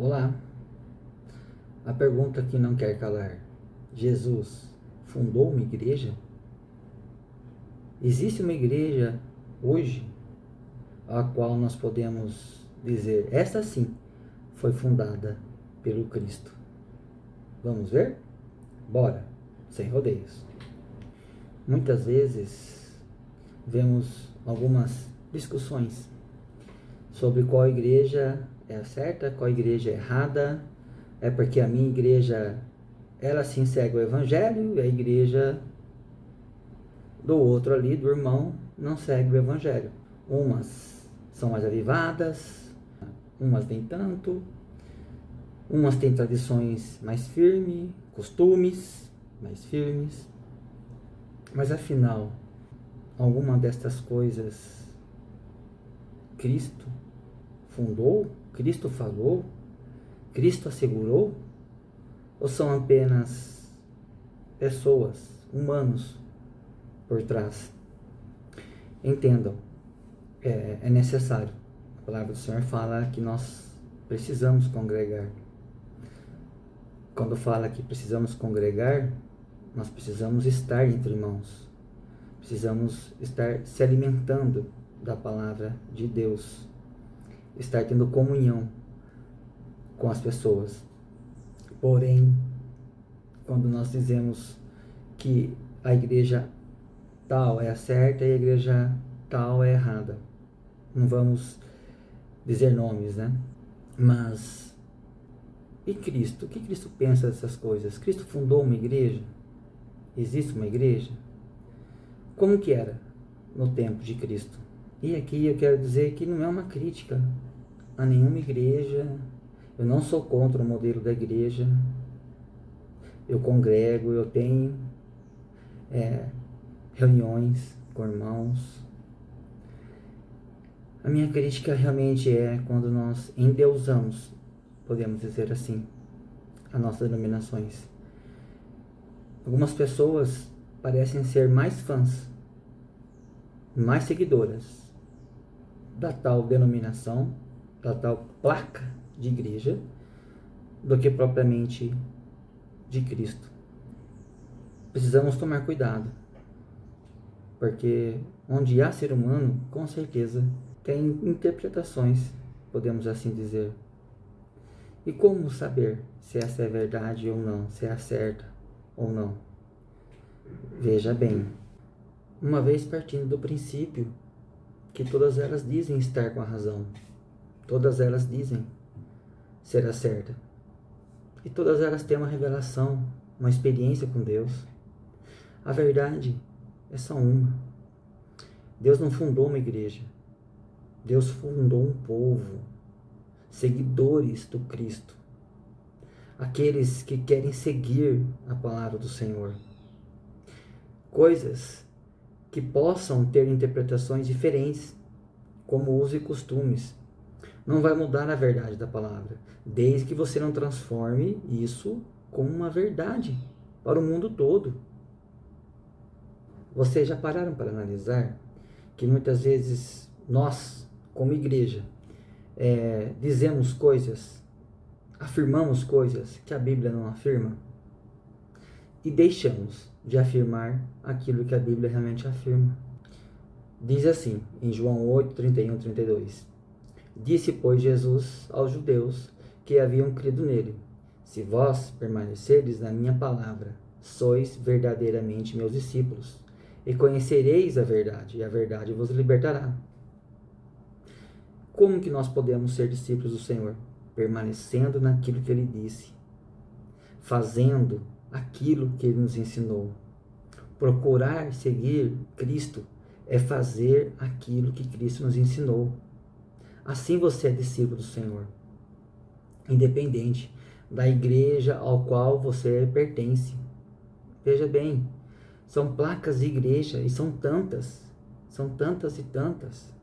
Olá, a pergunta que não quer calar: Jesus fundou uma igreja? Existe uma igreja hoje a qual nós podemos dizer, esta sim foi fundada pelo Cristo? Vamos ver? Bora, sem rodeios. Muitas vezes vemos algumas discussões sobre qual igreja é a certa, qual igreja é errada. É porque a minha igreja, ela sim segue o evangelho, e a igreja do outro ali, do irmão, não segue o evangelho. Umas são mais avivadas, umas nem tanto, umas têm tradições mais firmes, costumes mais firmes. Mas afinal, alguma destas coisas Cristo fundou? Cristo falou? Cristo assegurou? Ou são apenas pessoas, humanos, por trás? Entendam, é necessário. A palavra do Senhor fala que nós precisamos congregar. Quando fala que precisamos congregar, nós precisamos estar entre irmãos. Precisamos estar se alimentando da palavra de Deus. Estar tendo comunhão com as pessoas. Porém, quando nós dizemos que a igreja tal é a certa e a igreja tal é errada, não vamos dizer nomes, né? Mas, e Cristo? O que Cristo pensa dessas coisas? Cristo fundou uma igreja? Existe uma igreja? Como que era no tempo de Cristo? E aqui eu quero dizer que não é uma crítica a nenhuma igreja. Eu não sou contra o modelo da igreja. Eu congrego, eu tenho reuniões com irmãos. A minha crítica realmente é quando nós endeusamos, podemos dizer assim, as nossas denominações. Algumas pessoas parecem ser mais fãs, mais seguidoras da tal denominação, da tal placa de igreja, do que propriamente de Cristo. Precisamos tomar cuidado, porque onde há ser humano, com certeza, tem interpretações, podemos assim dizer. E como saber se essa é verdade ou não, se é a certa ou não? Veja bem, uma vez partindo do princípio que todas elas dizem estar com a razão, todas elas dizem ser a certa, e todas elas têm uma revelação, uma experiência com Deus. A verdade é só uma. Deus não fundou uma igreja, Deus fundou um povo, seguidores do Cristo, aqueles que querem seguir a palavra do Senhor. Coisas que possam ter interpretações diferentes, como usos e costumes, não vai mudar a verdade da palavra, desde que você não transforme isso como uma verdade para o mundo todo. Vocês já pararam para analisar que muitas vezes nós, como igreja, dizemos coisas, afirmamos coisas que a Bíblia não afirma e deixamos de afirmar aquilo que a Bíblia realmente afirma. Diz assim, em João 8, 31, 32. Disse, pois, Jesus aos judeus que haviam crido nele: se vós permanecerdes na minha palavra, sois verdadeiramente meus discípulos, e conhecereis a verdade, e a verdade vos libertará. Como que nós podemos ser discípulos do Senhor? Permanecendo naquilo que Ele disse, fazendo aquilo que Ele nos ensinou. Procurar seguir Cristo é fazer aquilo que Cristo nos ensinou. Assim você é discípulo do Senhor, independente da igreja ao qual você pertence. Veja bem, são placas de igreja e são tantas e tantas.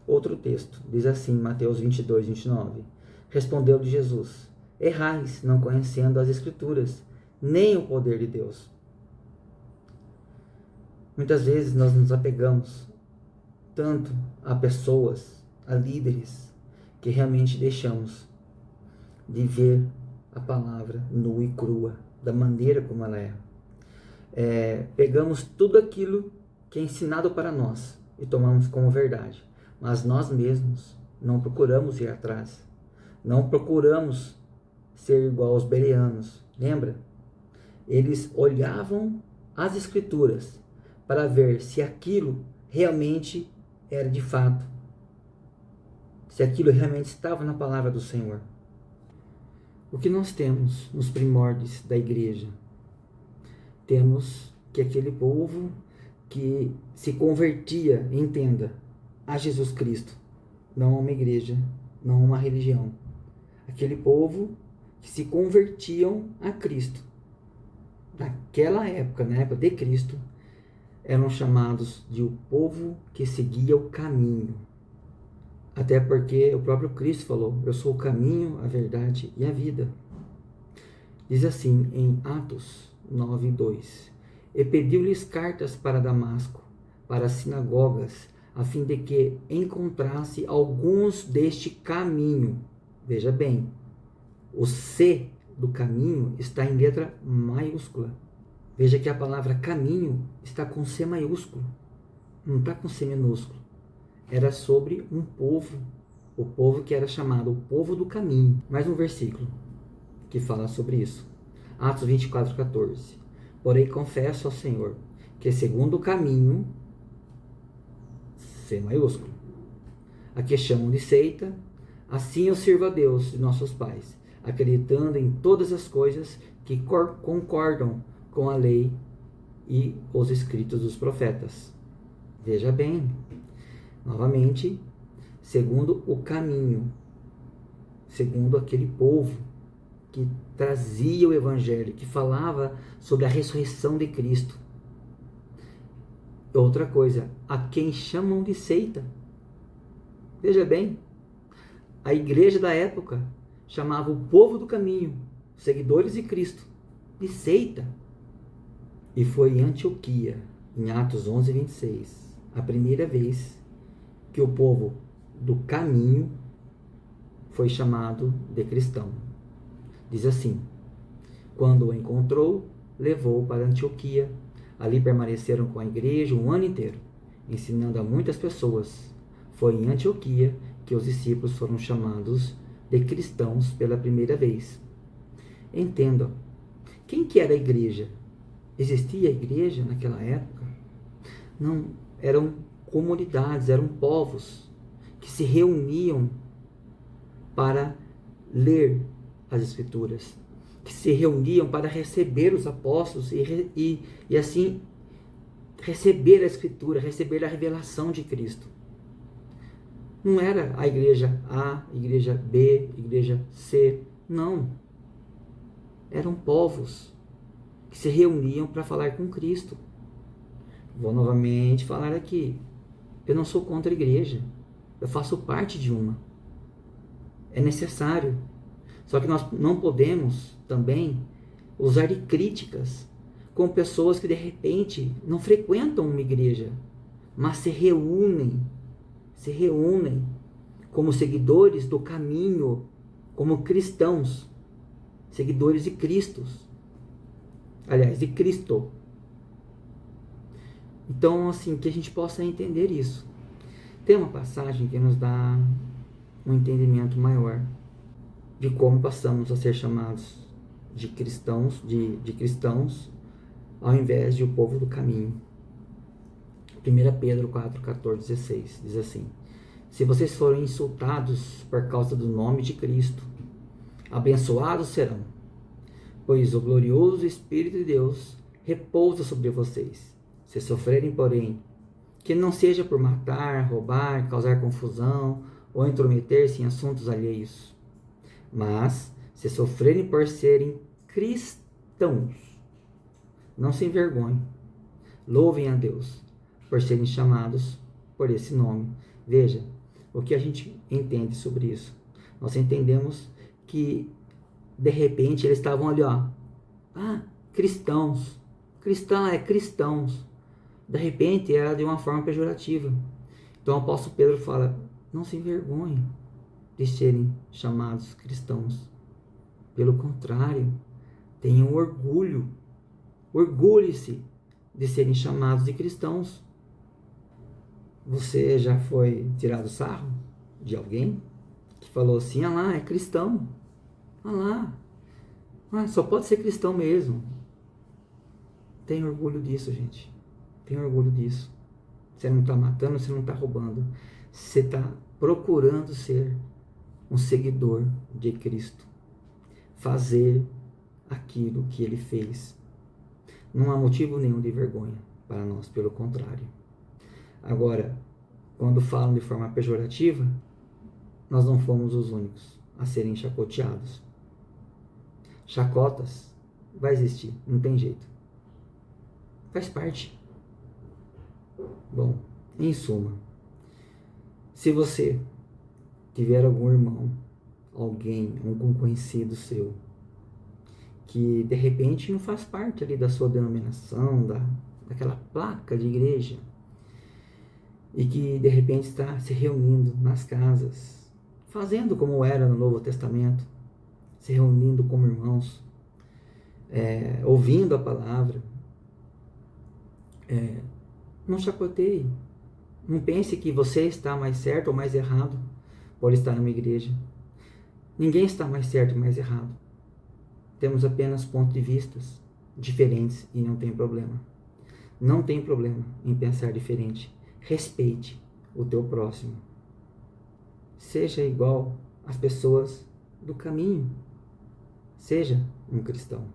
Outro texto diz assim, Mateus 22, 29. Respondeu-lhe Jesus: errais, não conhecendo as Escrituras, nem o poder de Deus. Muitas vezes nós nos apegamos tanto a pessoas, a líderes, que realmente deixamos de ver a palavra nua e crua, da maneira como ela é. Pegamos tudo aquilo que é ensinado para nós e tomamos como verdade, mas nós mesmos não procuramos ir atrás, não procuramos ser igual aos bereanos. Lembra? Eles olhavam as escrituras para ver se aquilo realmente era de fato, se aquilo realmente estava na palavra do Senhor. O que nós temos nos primórdios da igreja? Temos que aquele povo que se convertia, entenda, a Jesus Cristo, não a uma igreja, não a uma religião. Aquele povo que se convertiam a Cristo. Naquela época, na época de Cristo, eram chamados de o povo que seguia o caminho. Até porque o próprio Cristo falou, eu sou o caminho, a verdade e a vida. Diz assim em Atos 9:2, e pediu-lhes cartas para Damasco, para as sinagogas, a fim de que encontrasse alguns deste caminho. Veja bem, o C do caminho está em letra maiúscula. Veja que a palavra caminho está com C maiúsculo, não está com C minúsculo. Era sobre um povo, o povo que era chamado o povo do caminho. Mais um versículo que fala sobre isso. Atos 24:14. Porém confesso ao Senhor que segundo o caminho, C maiúsculo, a que chamam de seita, assim eu sirvo a Deus de nossos pais, acreditando em todas as coisas que concordam com a lei e os escritos dos profetas. Veja bem, novamente, segundo o caminho, segundo aquele povo que trazia o evangelho, que falava sobre a ressurreição de Cristo. Outra coisa, a quem chamam de seita. Veja bem, a igreja da época chamava o povo do caminho, seguidores de Cristo, de seita. E foi em Antioquia, em Atos 11:26, a primeira vez que o povo do caminho foi chamado de cristão. Diz assim, quando o encontrou, levou para Antioquia. Ali permaneceram com a igreja um ano inteiro, ensinando a muitas pessoas. Foi em Antioquia que os discípulos foram chamados de cristãos pela primeira vez. Entendam, quem que era a igreja? Existia a igreja naquela época? Não, eram comunidades, eram povos que se reuniam para ler as escrituras, que se reuniam para receber os apóstolos e assim receber a escritura, receber a revelação de Cristo. Não era a igreja A, igreja B, igreja C, não. Eram povos que se reuniam para falar com Cristo. Vou novamente falar aqui, eu não sou contra a igreja, eu faço parte de uma. É necessário. Só que nós não podemos também usar de críticas com pessoas que de repente não frequentam uma igreja, mas se reúnem como seguidores do caminho, como cristãos, seguidores de Cristo. Aliás, de Cristo. Então, assim, que a gente possa entender isso. Tem uma passagem que nos dá um entendimento maior de como passamos a ser chamados de cristãos, de cristãos, ao invés de o povo do caminho. 1 Pedro 4:14-16 diz assim: se vocês forem insultados por causa do nome de Cristo, abençoados serão, pois o glorioso Espírito de Deus repousa sobre vocês. Se sofrerem, porém, que não seja por matar, roubar, causar confusão ou intrometer-se em assuntos alheios, mas se sofrerem por serem cristãos, não se envergonhem, louvem a Deus por serem chamados por esse nome. Veja, o que a gente entende sobre isso? Nós entendemos que de repente eles estavam ali, cristãos, cristão é cristãos, de repente era de uma forma pejorativa. Então o apóstolo Pedro fala, não se envergonhem de serem chamados cristãos. Pelo contrário, tenham orgulho. Orgulhe-se de serem chamados de cristãos. Você já foi tirado sarro de alguém que falou assim: ah lá, é cristão. Ah lá, só pode ser cristão mesmo. Tenha orgulho disso, gente. Tenha orgulho disso. Você não está matando, você não está roubando. Você está procurando ser um seguidor de Cristo. Fazer aquilo que Ele fez. Não há motivo nenhum de vergonha para nós, pelo contrário. Agora, quando falam de forma pejorativa, nós não fomos os únicos a serem chacoteados. Chacotas vai existir, não tem jeito. Faz parte. Bom, em suma, se você tiver algum irmão, alguém, algum conhecido seu, que de repente não faz parte ali da sua denominação, daquela placa de igreja, e que de repente está se reunindo nas casas, fazendo como era no Novo Testamento, se reunindo como irmãos, ouvindo a palavra, não chacoteie. Não pense que você está mais certo ou mais errado por estar numa igreja. Ninguém está mais certo ou mais errado. Temos apenas pontos de vista diferentes e não tem problema. Não tem problema em pensar diferente. Respeite o teu próximo. Seja igual às pessoas do caminho. Seja um cristão.